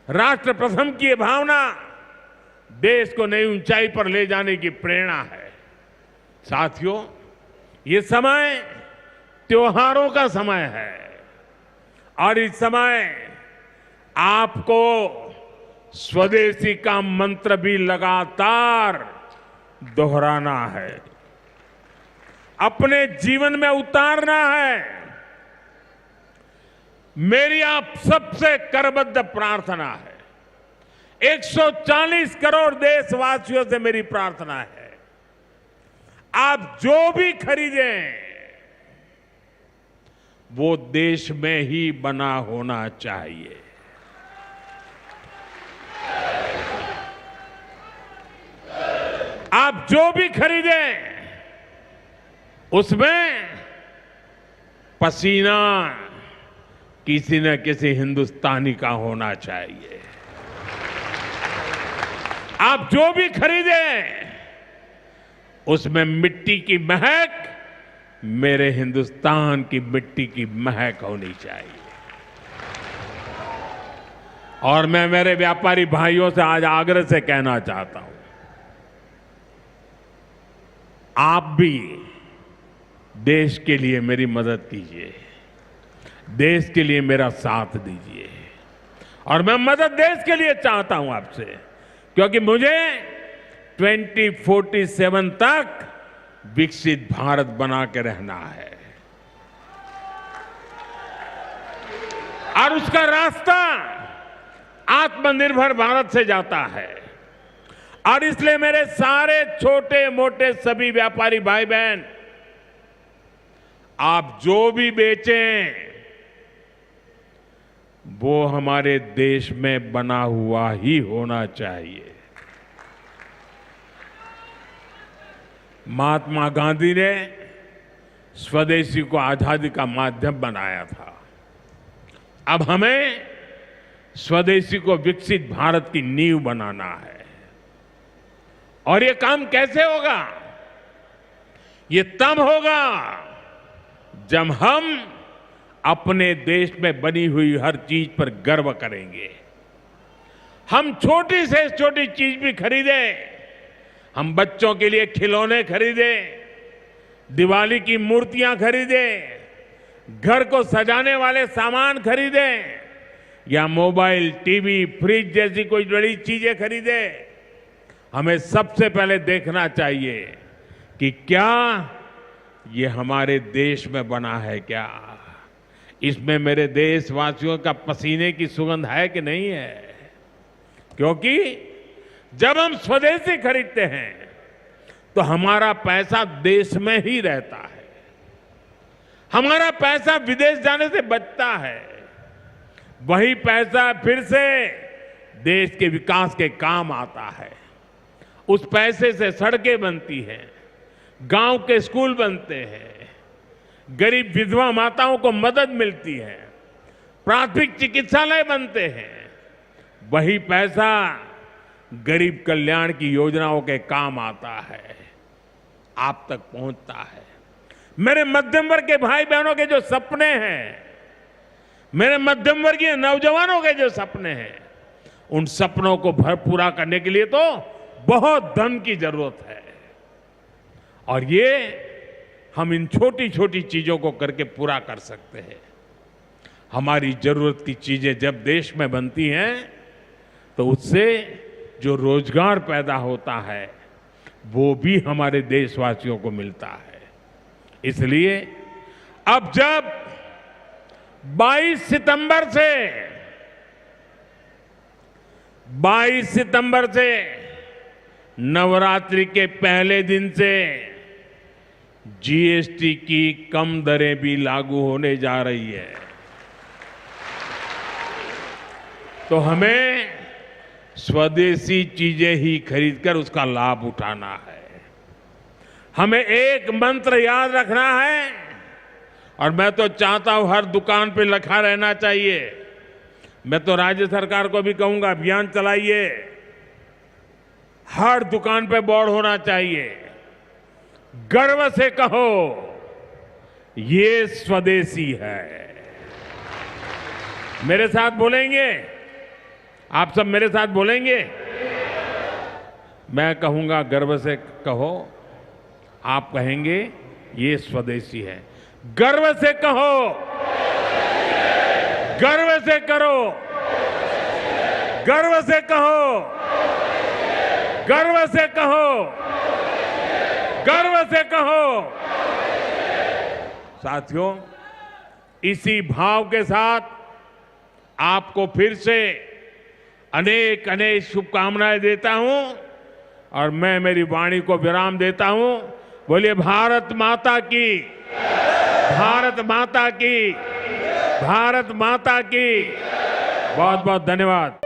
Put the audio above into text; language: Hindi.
राष्ट्र प्रथम की ये भावना देश को नई ऊंचाई पर ले जाने की प्रेरणा है। साथियों, ये समय त्योहारों का समय है और इस समय आपको स्वदेशी का मंत्र भी लगातार दोहराना है, अपने जीवन में उतारना है। मेरी आप सबसे करबद्ध प्रार्थना है, 140 करोड़ देशवासियों से मेरी प्रार्थना है, आप जो भी खरीदें वो देश में ही बना होना चाहिए। आप जो भी खरीदें उसमें पसीना किसी न किसी हिंदुस्तानी का होना चाहिए। आप जो भी खरीदें उसमें मिट्टी की महक मेरे हिंदुस्तान की मिट्टी की महक होनी चाहिए। और मैं मेरे व्यापारी भाइयों से आज आग्रह से कहना चाहता हूं, आप भी देश के लिए मेरी मदद कीजिए, देश के लिए मेरा साथ दीजिए। और मैं मदद देश के लिए चाहता हूं आपसे, क्योंकि मुझे 2047 तक विकसित भारत बना के रहना है और उसका रास्ता आत्मनिर्भर भारत से जाता है। और इसलिए मेरे सारे छोटे मोटे सभी व्यापारी भाई बहन, आप जो भी बेचें वो हमारे देश में बना हुआ ही होना चाहिए। महात्मा गांधी ने स्वदेशी को आजादी का माध्यम बनाया था। अब हमें स्वदेशी को विकसित भारत की नींव बनाना है। और ये काम कैसे होगा? ये तब होगा जब हम अपने देश में बनी हुई हर चीज पर गर्व करेंगे। हम छोटी से छोटी चीज भी खरीदें, हम बच्चों के लिए खिलौने खरीदें, दिवाली की मूर्तियां खरीदें, घर को सजाने वाले सामान खरीदें या मोबाइल, टीवी, फ्रिज जैसी कोई बड़ी चीजें खरीदें, हमें सबसे पहले देखना चाहिए कि क्या ये हमारे देश में बना है, क्या इसमें मेरे देशवासियों का पसीने की सुगंध है कि नहीं है। क्योंकि जब हम स्वदेशी खरीदते हैं तो हमारा पैसा देश में ही रहता है, हमारा पैसा विदेश जाने से बचता है। वही पैसा फिर से देश के विकास के काम आता है। उस पैसे से सड़कें बनती हैं, गांव के स्कूल बनते हैं, गरीब विधवा माताओं को मदद मिलती है, प्राथमिक चिकित्सालय बनते हैं। वही पैसा गरीब कल्याण की योजनाओं के काम आता है, आप तक पहुंचता है। मेरे मध्यम वर्ग के भाई बहनों के जो सपने हैं, मेरे मध्यम वर्गीय नौजवानों के जो सपने हैं, उन सपनों को पूरा करने के लिए तो बहुत धन की जरूरत है। और ये हम इन छोटी छोटी चीजों को करके पूरा कर सकते हैं। हमारी जरूरत की चीजें जब देश में बनती हैं तो उससे जो रोजगार पैदा होता है वो भी हमारे देशवासियों को मिलता है। इसलिए अब जब 22 सितंबर से नवरात्रि के पहले दिन से जीएसटी की कम दरें भी लागू होने जा रही है, तो हमें स्वदेशी चीजें ही खरीदकर उसका लाभ उठाना है। हमें एक मंत्र याद रखना है, और मैं तो चाहता हूं हर दुकान पे लिखा रहना चाहिए। मैं तो राज्य सरकार को भी कहूंगा, अभियान चलाइए, हर दुकान पे बोर्ड होना चाहिए, गर्व से कहो ये स्वदेशी है। मेरे साथ बोलेंगे, आप सब मेरे साथ बोलेंगे? मैं कहूंगा गर्व से कहो, आप कहेंगे ये स्वदेशी है। गर्व से कहो, गर्व से करो, गर्व से कहो, गर्व से कहो, गर्व से कहो। साथियों, इसी भाव के साथ आपको फिर से अनेक अनेक शुभकामनाएं देता हूं और मैं मेरी वाणी को विराम देता हूं। बोलिए भारत माता की, भारत माता की, भारत माता की। बहुत बहुत धन्यवाद।